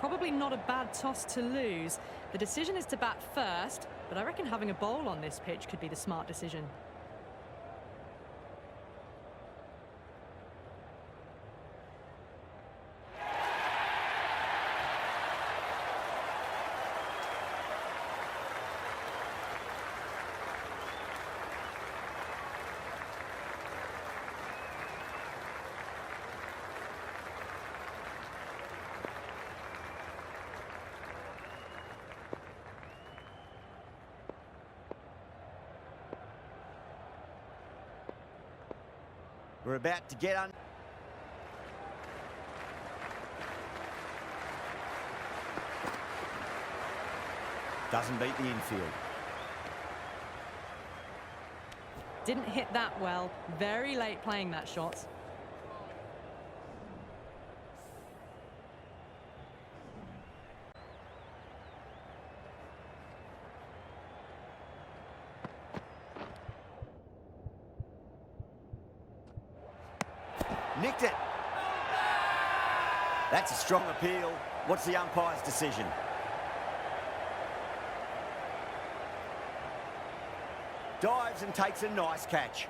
probably not a bad toss to lose. The decision is to bat first, but I reckon having a bowl on this pitch could be the smart decision. We're about to get on. Doesn't beat the infield. Didn't hit that well. Very late playing that shot. Nicked it. That's a strong appeal. What's the umpire's decision? Dives and takes a nice catch.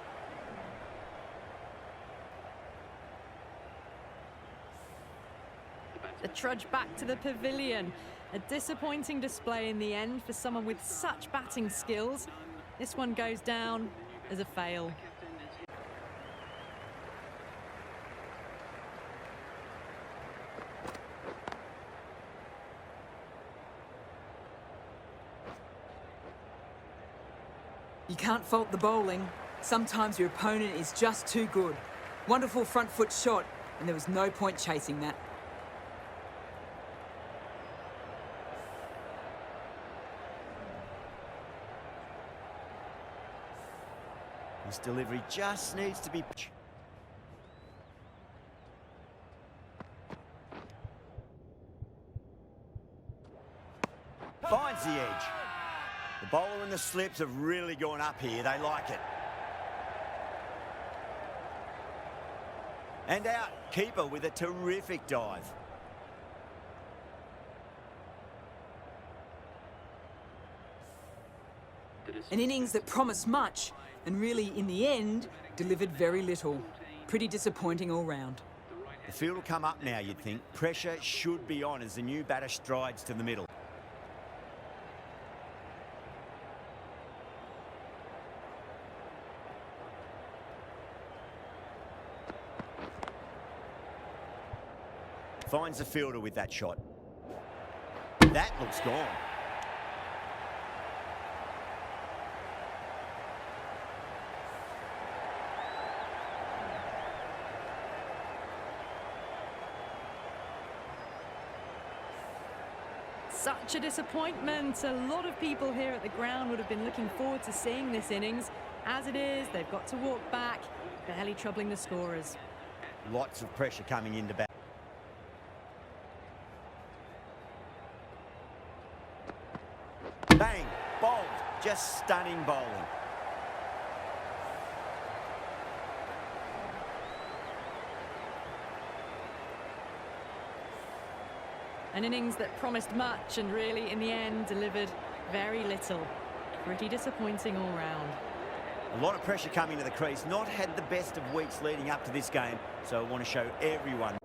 The trudge back to the pavilion. A disappointing display in the end for someone with such batting skills. This one goes down as a fail. You can't fault the bowling. Sometimes your opponent is just too good. Wonderful front foot shot, and there was no point chasing that. This delivery just needs to be... Finds the edge. The bowler and the slips have really gone up here. They like it. And out. Keeper with a terrific dive. An innings that promised much, and really, in the end, delivered very little. Pretty disappointing all round. The field will come up now, you'd think. Pressure should be on as the new batter strides to the middle. Finds the fielder with that shot. That looks gone. Such a disappointment. A lot of people here at the ground would have been looking forward to seeing this innings. As it is, they've got to walk back, barely troubling the scorers. Lots of pressure coming into bat. Bang! Bowled. Just stunning bowling. An innings that promised much and really, in the end, delivered very little. Pretty disappointing all round. A lot of pressure coming to the crease. Not had the best of weeks leading up to this game, so I want to show everyone.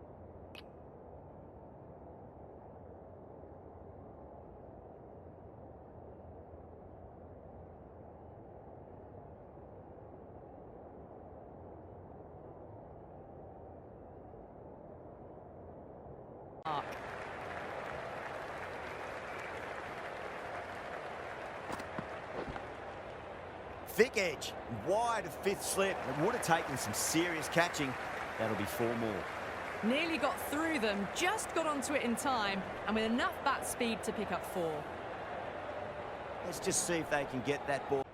Thick edge, wide of fifth slip. It would have taken some serious catching. That'll be 4 more. Nearly got through them, just got onto it in time, and with enough bat speed to pick up 4. Let's just see if they can get that ball.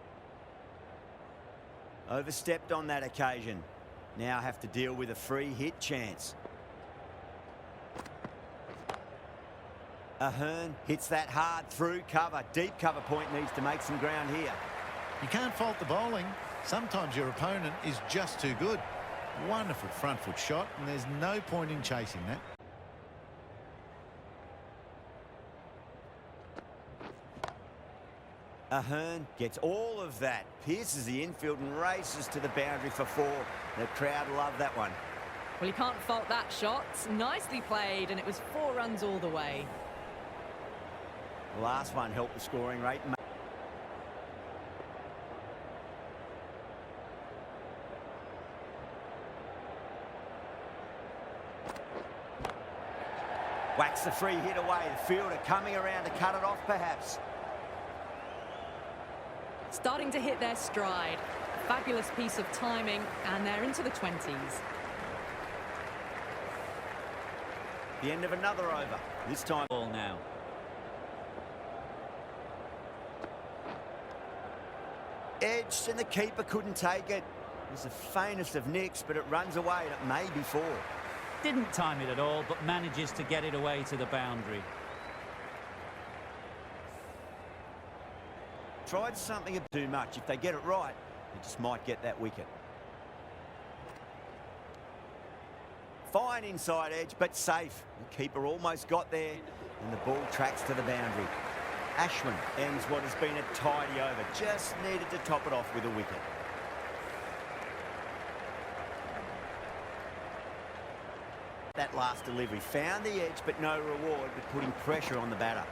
Overstepped on that occasion. Now have to deal with a free hit chance. Ahern hits that hard through cover. Deep cover point needs to make some ground here. You can't fault the bowling. Sometimes your opponent is just too good. Wonderful front foot shot, and there's no point in chasing that. Ahern gets all of that, pierces the infield and races to the boundary for 4. The crowd love that one. Well, you can't fault that shot. Nicely played, and it was 4 runs all the way. The last one helped the scoring rate. Whacks the free hit away. The fielder coming around to cut it off, perhaps. Starting to hit their stride. Fabulous piece of timing, and they're into the 20s. The end of another over. This time ball now. Edged, and the keeper couldn't take it. It was the faintest of nicks, but it runs away, and it may be 4. Didn't time it at all, but manages to get it away to the boundary. Tried something too much. If they get it right, they just might get that wicket. Fine inside edge, but safe. The keeper almost got there, and the ball tracks to the boundary. Ashwin ends what has been a tidy over. Just needed to top it off with a wicket. That last delivery found the edge, but no reward, but putting pressure on the batter.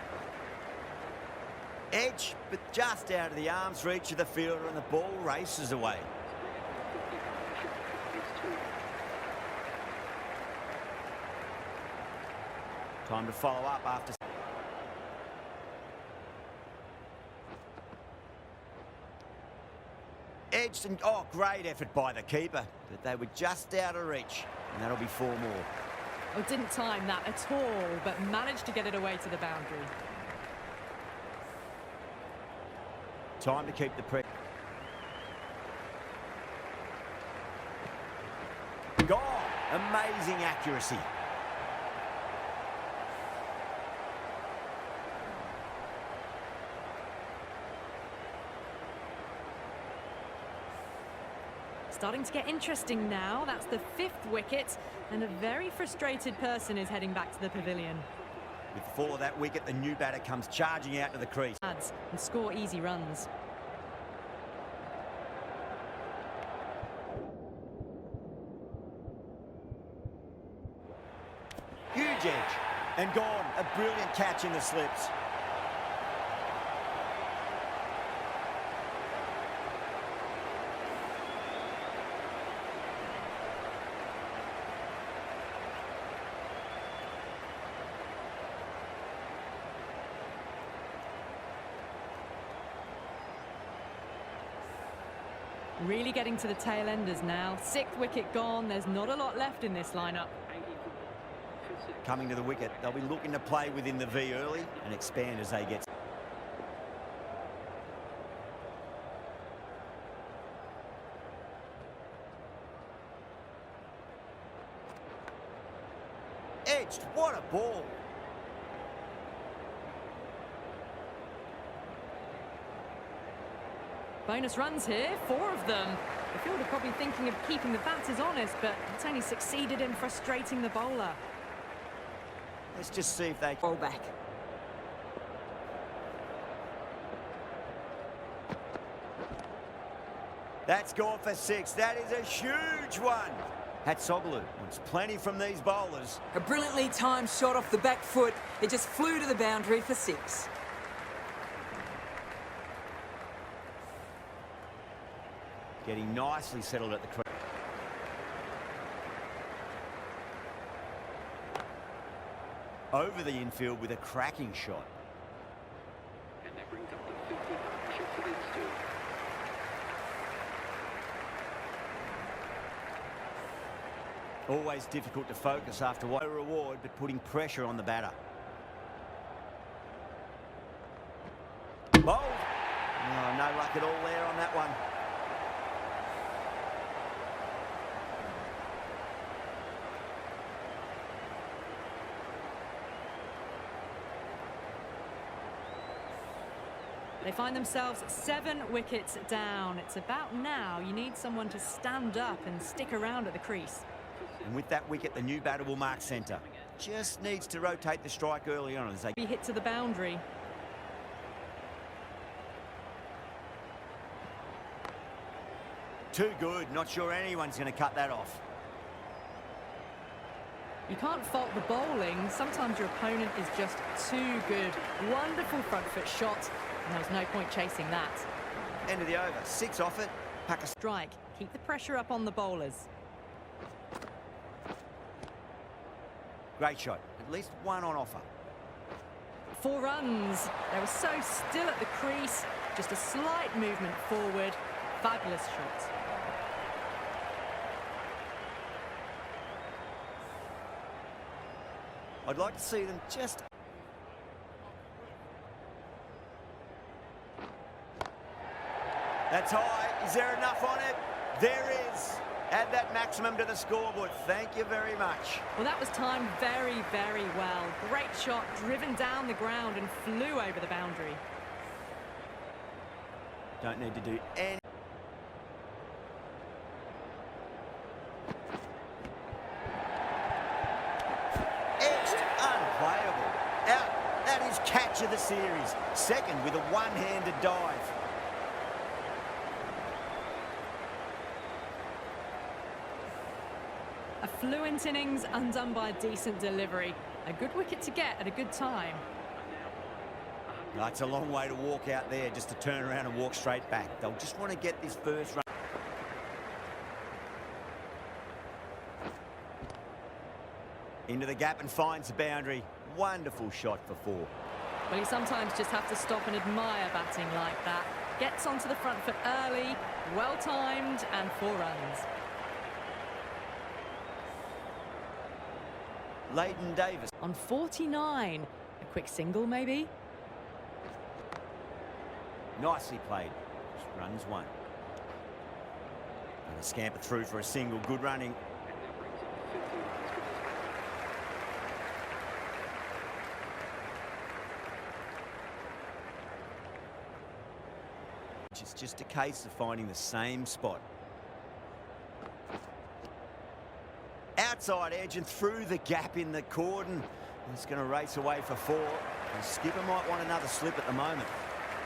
Edge, but just out of the arm's reach of the fielder, and the ball races away. Time to follow up after. Edged, and oh, great effort by the keeper, but they were just out of reach, and that'll be 4 more. Oh, didn't time that at all, but managed to get it away to the boundary. Time to keep the pressure. Gone! Amazing accuracy. Starting to get interesting now. That's the 5th wicket, and a very frustrated person is heading back to the pavilion. With the fall of that wicket, the new batter comes charging out to the crease. And score easy runs. Huge edge, and gone. A brilliant catch in the slips. Really getting to the tail enders now. 6th wicket gone. There's not a lot left in this lineup. Coming to the wicket, they'll be looking to play within the V early and expand as they get. Edged, what a ball. Bonus runs here, 4 of them. The fielder probably thinking of keeping the batters honest, but it's only succeeded in frustrating the bowler. Let's just see if they Ball back. That's gone for 6. That is a huge one. Hatsoglu wants plenty from these bowlers. A brilliantly timed shot off the back foot. It just flew to the boundary for 6. Getting nicely settled at the crease. Over the infield with a cracking shot. And that brings up the 50 partnership for these two. Always difficult to focus after what a reward, but putting pressure on the batter. Bowled. Oh, no luck at all there on that one. They find themselves 7 wickets down. It's about now you need someone to stand up and stick around at the crease. And with that wicket, the new batter will mark centre. Just needs to rotate the strike early on as they Be hit to the boundary. Too good. Not sure anyone's going to cut that off. You can't fault the bowling. Sometimes your opponent is just too good. Wonderful front foot shot, and there was no point chasing that. End of the over. 6 off it. Pack a Strike. Keep the pressure up on the bowlers. great shot. At least one on offer. 4 runs. They were so still at the crease. Just a slight movement forward. Fabulous shot. I'd like to see them just... That's high. Is there enough on it? There is. Add that maximum to the scoreboard. Thank you very much. Well, that was timed very, very well. Great shot, driven down the ground and flew over the boundary. Don't need to do any... Edged, unplayable. Out. That is catch of the series. Second with a one-handed dive. A fluent innings undone by a decent delivery. A good wicket to get at a good time. It's a long way to walk out there just to turn around and walk straight back. They'll just want to get this first run. Into the gap and finds the boundary. Wonderful shot for 4. Well, you sometimes just have to stop and admire batting like that. Gets onto the front foot early, well-timed, and 4 runs. Leighton Davis. On 49. A quick single, maybe? Nicely played. Just runs 1. And a scamper through for a single. Good running. It's just a case of finding the same spot. Outside edge and through the gap in the cordon. It's going to race away for 4. The skipper might want another slip at the moment.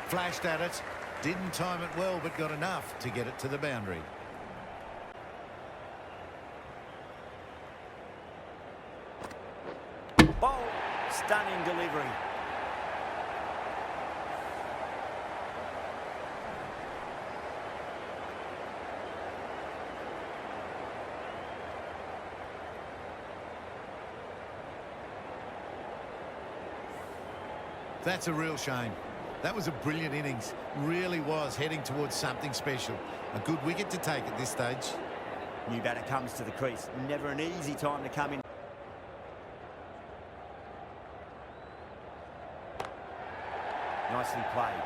Flashed at it, didn't time it well, but got enough to get it to the boundary. Bowl, stunning delivery. That's a real shame. That was a brilliant innings. Really was heading towards something special. A good wicket to take at this stage. New batter comes to the crease. Never an easy time to come in. Nicely played.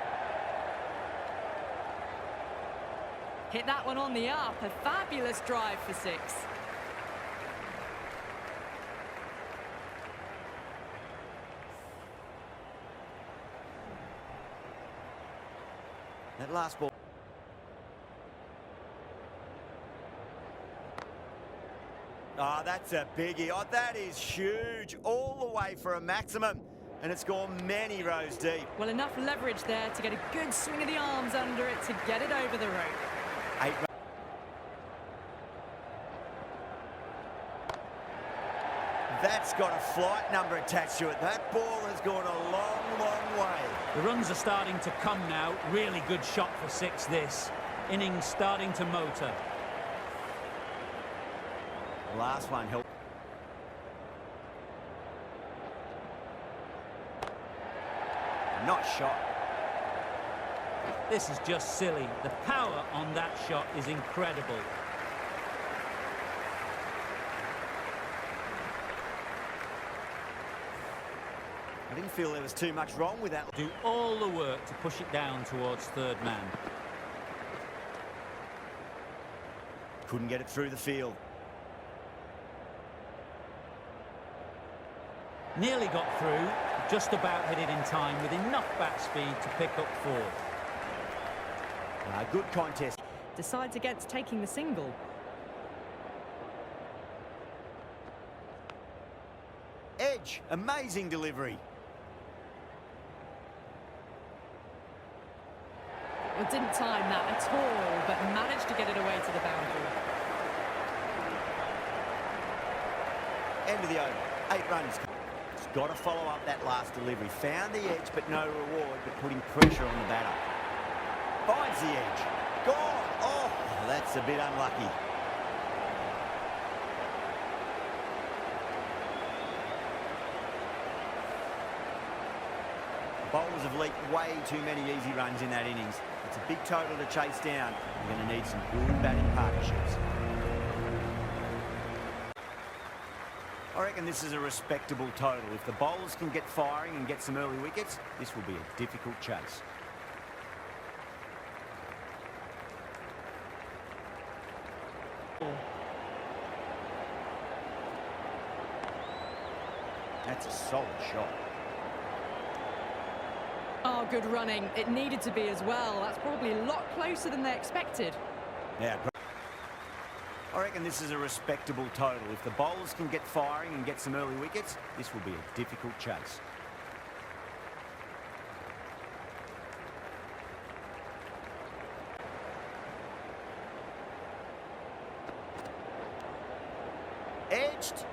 Hit that one on the up. A fabulous drive for 6. That last ball. Oh, that's a biggie. Oh, that is huge. All the way for a maximum. And it's gone many rows deep. Well, enough leverage there to get a good swing of the arms under it to get it over the rope. 8. That's got a flight number attached to it. That ball has gone a long, long way. The runs are starting to come now. Really good shot for 6 this. Innings starting to motor. The last one helped. Not shot. This is just silly. The power on that shot is incredible. I didn't feel there was too much wrong with that. Do all the work to push it down towards third man. Couldn't get it through the field. Nearly got through, just about hit it in time with enough bat speed to pick up 4. Good contest. Decides against taking the single. Edge, amazing delivery. Well, didn't time that at all, but managed to get it away to the boundary. End of the over. 8 runs. He's got to follow up that last delivery. Found the edge, but no reward, but putting pressure on the batter. Finds the edge. Gone. Oh, that's a bit unlucky. Bowlers have leaked way too many easy runs in that innings. It's a big total to chase down. We're going to need some good batting partnerships. I reckon this is a respectable total. If the bowlers can get firing and get some early wickets, this will be a difficult chase. That's a solid shot. Oh, good running. It needed to be as well. That's probably a lot closer than they expected. Yeah. I reckon this is a respectable total. If the bowlers can get firing and get some early wickets, this will be a difficult chase. Edged.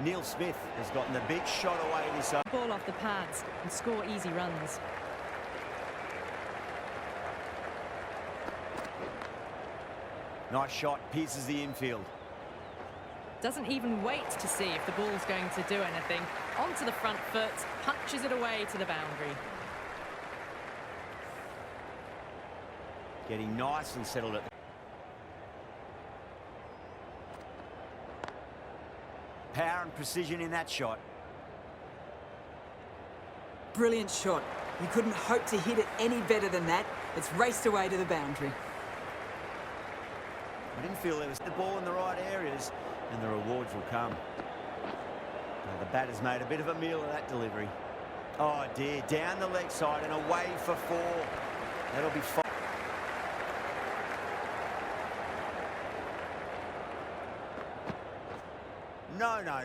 Neil Smith has gotten the big shot away this over. Ball off the pads and score easy runs. Nice shot, pierces the infield. Doesn't even wait to see if the ball's going to do anything. Onto the front foot, punches it away to the boundary. Getting nice and settled at the... Power and precision in that shot. Brilliant shot. You couldn't hope to hit it any better than that. It's raced away to the boundary. I didn't feel there was the ball in the right areas, and the rewards will come. Well, the batter's made a bit of a meal of that delivery. Oh dear, down the leg side and away for 4. That'll be fine.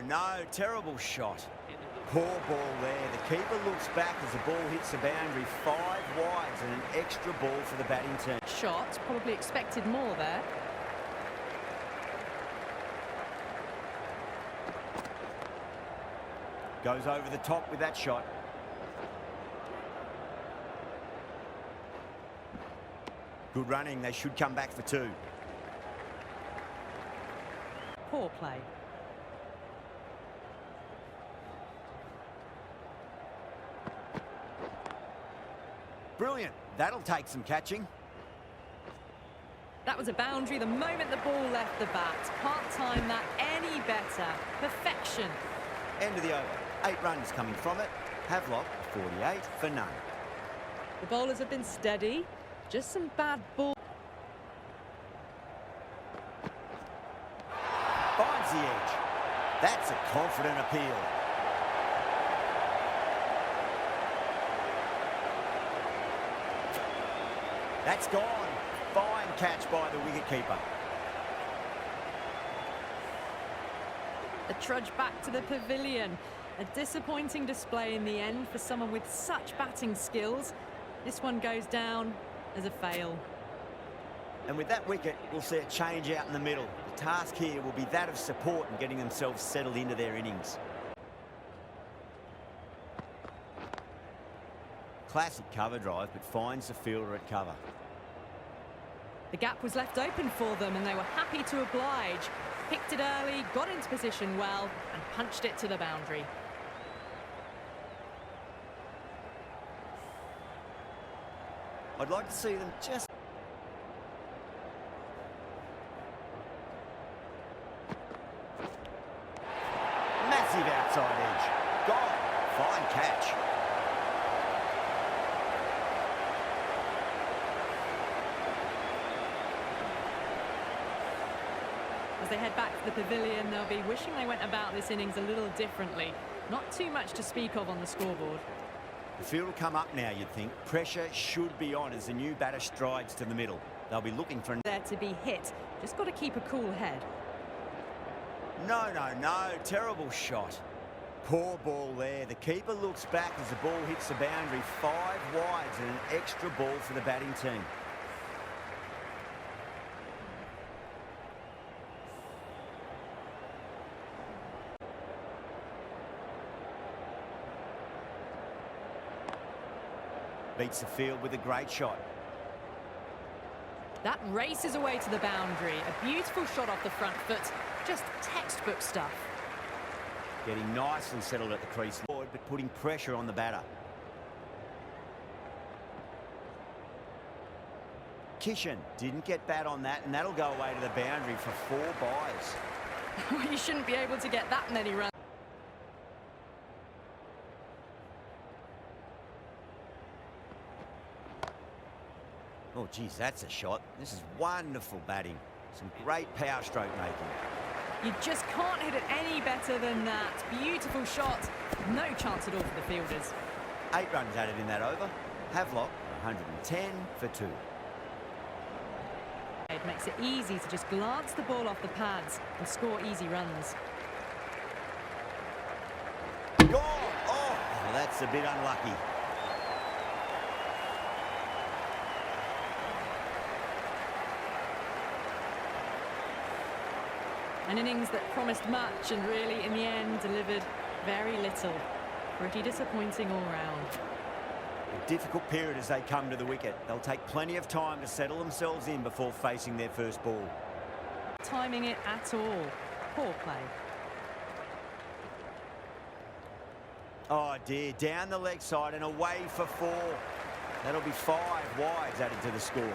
No, terrible shot. Poor ball there. The keeper looks back as the ball hits the boundary. 5 wides and an extra ball for the batting team. Shot, probably expected more there. Goes over the top with that shot. Good running. They should come back for 2. Poor play. Brilliant. That'll take some catching. That was a boundary the moment the ball left the bat. Can't time that any better. Perfection. End of the over. 8 runs coming from it. Havelock, 48 for none. The bowlers have been steady. Just some bad ball. Finds the edge. That's a confident appeal. That's gone. Fine catch by the wicketkeeper. A trudge back to the pavilion. A disappointing display in the end for someone with such batting skills. This one goes down as a fail. And with that wicket, we'll see a change out in the middle. The task here will be that of support and getting themselves settled into their innings. Classic cover drive, but finds the fielder at cover. The gap was left open for them and they were happy to oblige. Picked it early, got into position well and punched it to the boundary. I'd like to see them just... Massive outside edge. Gone. Fine catch. As they head back to the pavilion, they'll be wishing they went about this innings a little differently. Not too much to speak of on the scoreboard. The field will come up now, you'd think. Pressure should be on as the new batter strides to the middle. They'll be looking for... There to be hit. Just got to keep a cool head. No, no, no. Terrible shot. Poor ball there. The keeper looks back as the ball hits the boundary. 5 wides and an extra ball for the batting team. Beats the field with a great shot. That races away to the boundary. A beautiful shot off the front foot. Just textbook stuff. Getting nicely settled at the crease, but putting pressure on the batter. Kishan didn't get bat on that, and that'll go away to the boundary for 4 byes. You shouldn't be able to get that many runs. Oh, geez, that's a shot. This is wonderful batting. Some great power stroke making. You just can't hit it any better than that. Beautiful shot. No chance at all for the fielders. 8 runs added in that over. Havelock, 110 for 2. It makes it easy to just glance the ball off the pads and score easy runs. Gone! Oh, well, that's a bit unlucky. An innings that promised much and really, in the end, delivered very little. Pretty disappointing all round. A difficult period as they come to the wicket. They'll take plenty of time to settle themselves in before facing their first ball. Timing it at all. Poor play. Oh dear, down the leg side and away for 4. That'll be 5 wides added to the score.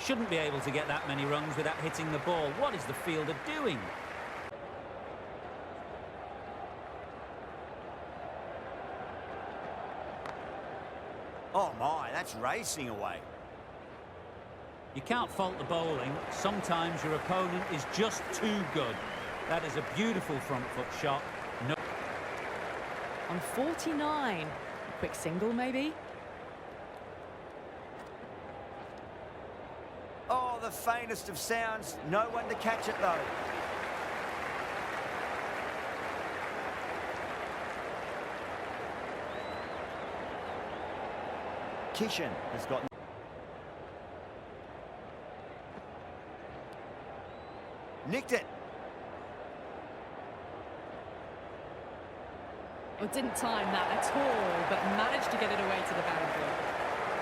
Shouldn't be able to get that many runs without hitting the ball. What is the fielder doing? Oh my, that's racing away. You can't fault the bowling. Sometimes your opponent is just too good. That is a beautiful front foot shot. No. On 49. A quick single, maybe? Oh, the faintest of sounds. No one to catch it, though. Kishan has got... Nicked it. Well, didn't time that at all, but managed to get it away to the boundary.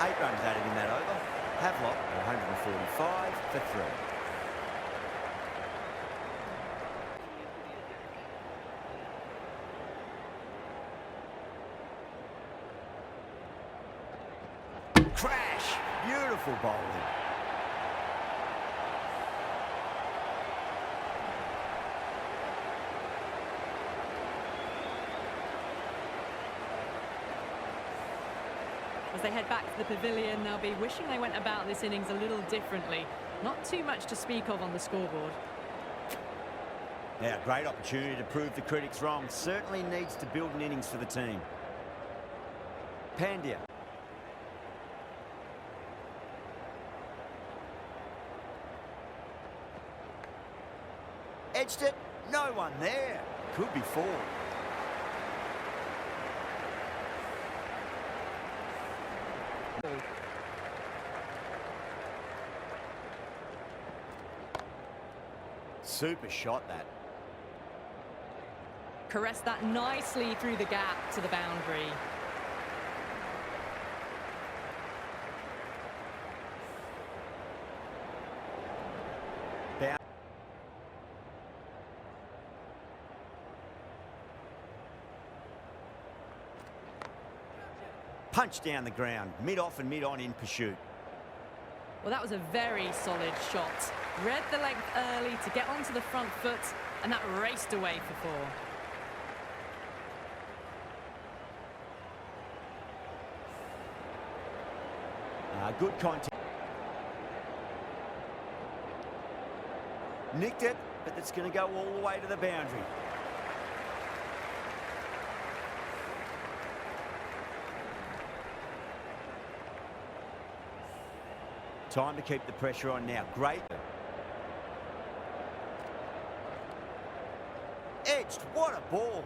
8 runs added in that over. Havelock, 145 for 3. Crash! Beautiful bowling. As they head back to the pavilion, they'll be wishing they went about this innings a little differently. Not too much to speak of on the scoreboard. Now, great opportunity to prove the critics wrong. Certainly needs to build an innings for the team. Pandya. Edged it. No one there. Could be 4. Super shot, that. Caressed that nicely through the gap to the boundary. Punch down the ground, mid-off and mid-on in pursuit. Well, that was a very solid shot. Read the length early to get onto the front foot, and that raced away for 4. Good contact. Nicked it, but it's going to go all the way to the boundary. Time to keep the pressure on now. Great. Edged. What a ball.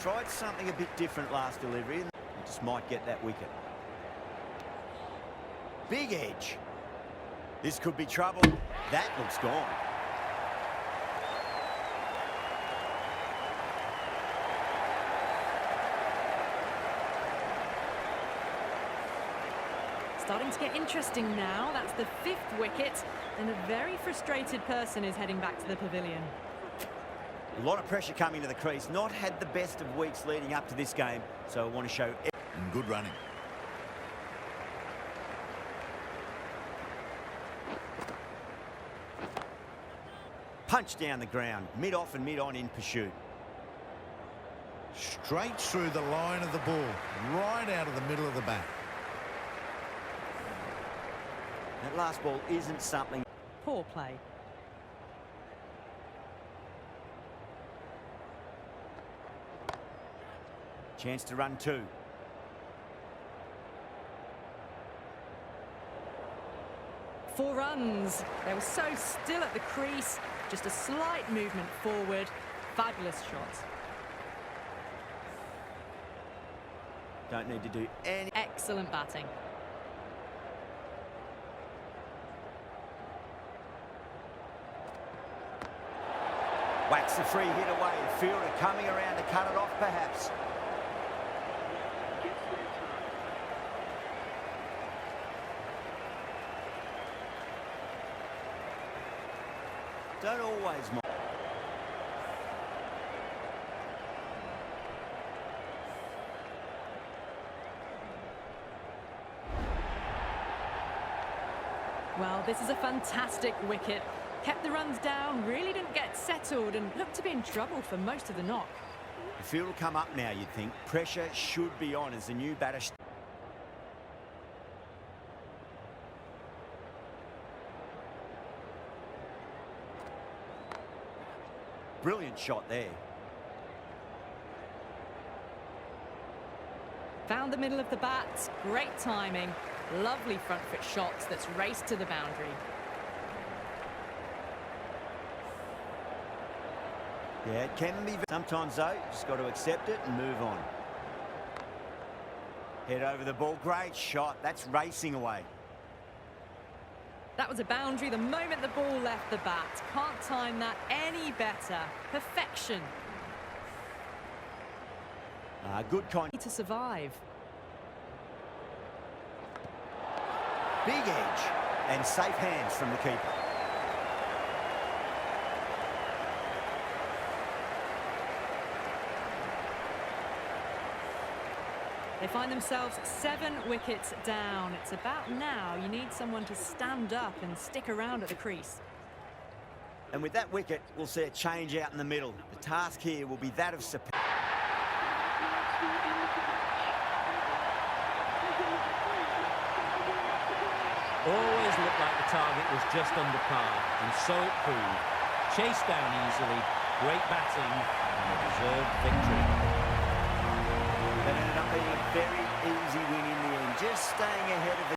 Tried something a bit different last delivery and just might get that wicket. Big edge. This could be trouble. That looks gone. Starting to get interesting now. That's the 5th wicket, and a very frustrated person is heading back to the pavilion. A lot of pressure coming to the crease. Not had the best of weeks leading up to this game, so I want to show... And good running. Punch down the ground, mid-off and mid-on in pursuit. Straight through the line of the ball, right out of the middle of the bat. That last ball isn't something... Poor play. Chance to run 2. Four runs. They were so still at the crease. Just a slight movement forward. Fabulous shot. Don't need to do any... Excellent batting. Whacks the free hit away. The fielder coming around to cut it off, perhaps. Gets their target. Don't always... Well, this is a fantastic wicket. Kept the runs down, really didn't get settled, and looked to be in trouble for most of the knock. The field will come up now, you'd think. Pressure should be on as the new batter... Brilliant shot there. Found the middle of the bat, great timing. Lovely front foot shots that's raced to the boundary. Yeah, it can be... Sometimes, though, just got to accept it and move on. Head over the ball. Great shot. That's racing away. That was a boundary the moment the ball left the bat. Can't time that any better. Perfection. Good con... To survive. Big edge. And safe hands from the keeper. They find themselves 7 wickets down. It's about now you need someone to stand up and stick around at the crease. And with that wicket, we'll see a change out in the middle. The task here will be that of... Always looked like the target was just under par, and so it proved. Chased down easily, great batting, and a deserved victory. That ended up being a very easy win in the end, just staying ahead of the...